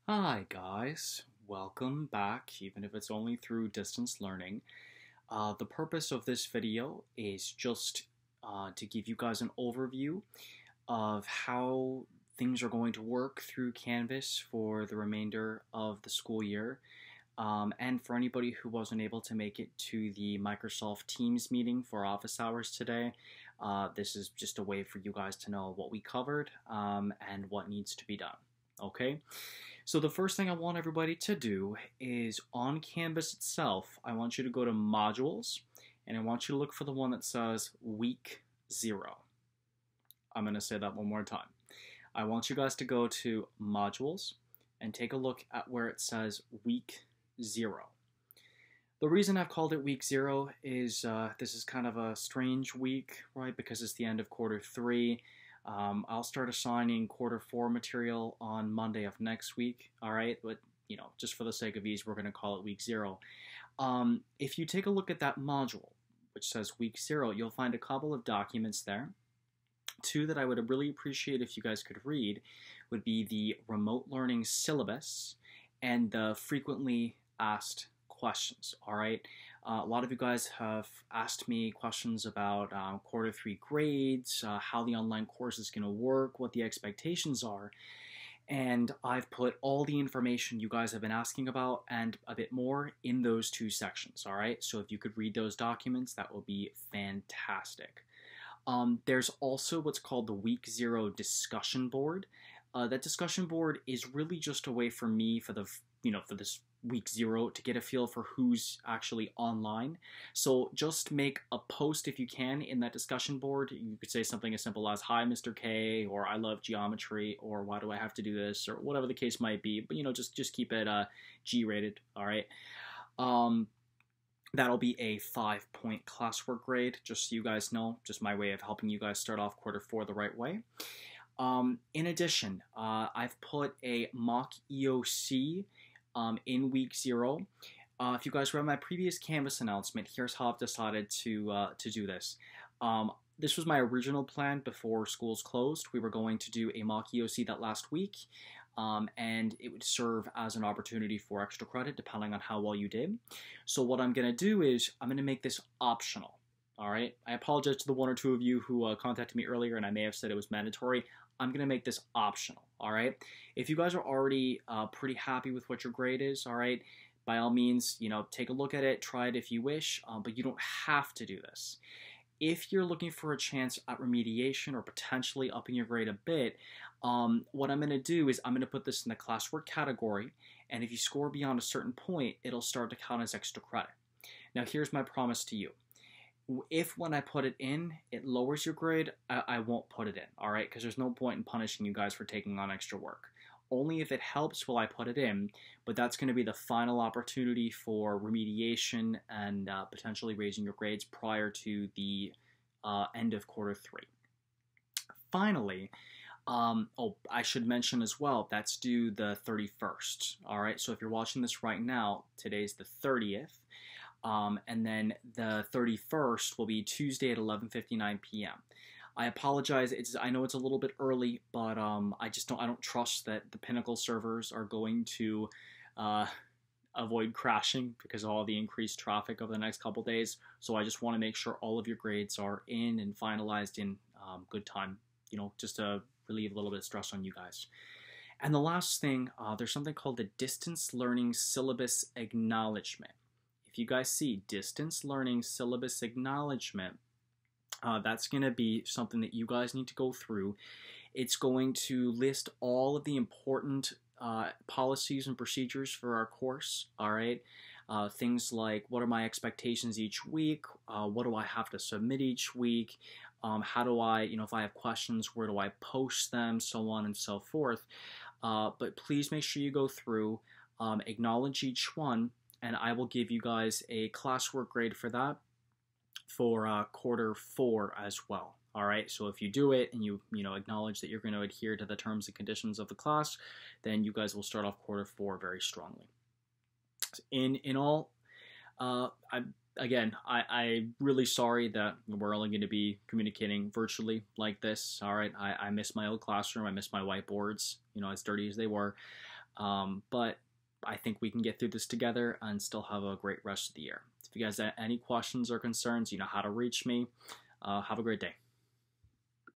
Hi guys, welcome back, even if it's only through distance learning. The purpose of this video is just to give you guys an overview of how things are going to work through Canvas for the remainder of the school year. And for anybody who wasn't able to make it to the Microsoft Teams meeting for office hours today, this is just a way for you guys to know what we covered and what needs to be done. Okay? So the first thing I want everybody to do is on Canvas itself, I want you to go to Modules, and I want you to look for the one that says Week 0. I'm going to say that one more time. I want you guys to go to Modules and take a look at where it says Week 0. The reason I've called it Week 0 is this is kind of a strange week, right? Because it's the end of quarter 3. I'll start assigning quarter 4 material on Monday of next week, all right? But, just for the sake of ease, we're going to call it Week 0. If you take a look at that module, which says Week 0, you'll find a couple of documents there. Two that I would really appreciate if you guys could read would be the remote learning syllabus and the frequently asked questions, all right? A lot of you guys have asked me questions about quarter 3 grades, how the online course is going to work, what the expectations are, and I've put all the information you guys have been asking about and a bit more in those two sections, all right? So if you could read those documents, that would be fantastic. There's also what's called the Week 0 discussion board. That discussion board is really just a way for me for this Week 0 to get a feel for who's actually online. So just make a post if you can in that discussion board. You could say something as simple as, "Hi, Mr. K," or "I love geometry," or "Why do I have to do this?" or whatever the case might be. But just keep it G-rated, all right? That'll be a 5-point classwork grade, just so you guys know, just my way of helping you guys start off quarter 4 the right way. In addition, I've put a mock EOC in Week 0. If you guys read my previous Canvas announcement, here's how I've decided to do this. This was my original plan before schools closed. We were going to do a mock EOC that last week, and it would serve as an opportunity for extra credit depending on how well you did. So what I'm going to do is I'm going to make this optional. All right. I apologize to the one or two of you who contacted me earlier, and I may have said it was mandatory. I'm going to make this optional. All right. If you guys are already pretty happy with what your grade is, all right, by all means, take a look at it, try it if you wish, but you don't have to do this. If you're looking for a chance at remediation or potentially upping your grade a bit, what I'm going to do is I'm going to put this in the classwork category, and if you score beyond a certain point, it'll start to count as extra credit. Now, here's my promise to you. If when I put it in, it lowers your grade, I won't put it in, all right? Because there's no point in punishing you guys for taking on extra work. Only if it helps will I put it in, but that's going to be the final opportunity for remediation and potentially raising your grades prior to the end of quarter 3. Finally, I should mention as well, that's due the 31st, all right? So if you're watching this right now, today's the 30th. And then the 31st will be Tuesday at 11:59 p.m. I apologize. I know it's a little bit early, but I don't trust that the Pinnacle servers are going to avoid crashing because of all the increased traffic over the next couple days. So I just want to make sure all of your grades are in and finalized in good time. Just to relieve a little bit of stress on you guys. And the last thing, there's something called the Distance Learning Syllabus Acknowledgement. If you guys see Distance Learning Syllabus Acknowledgement, that's going to be something that you guys need to go through. It's going to list all of the important policies and procedures for our course, all right? Things like, what are my expectations each week? What do I have to submit each week? How do I, if I have questions, where do I post them? So on and so forth. But please make sure you go through, acknowledge each one, and I will give you guys a classwork grade for that for quarter 4 as well. All right, so if you do it and you acknowledge that you're going to adhere to the terms and conditions of the class, then you guys will start off quarter 4 very strongly. In all, I'm really sorry that we're only going to be communicating virtually like this. All right, I miss my old classroom. I miss my whiteboards, as dirty as they were. But I think we can get through this together and still have a great rest of the year. If you guys have any questions or concerns, you know how to reach me. Have a great day.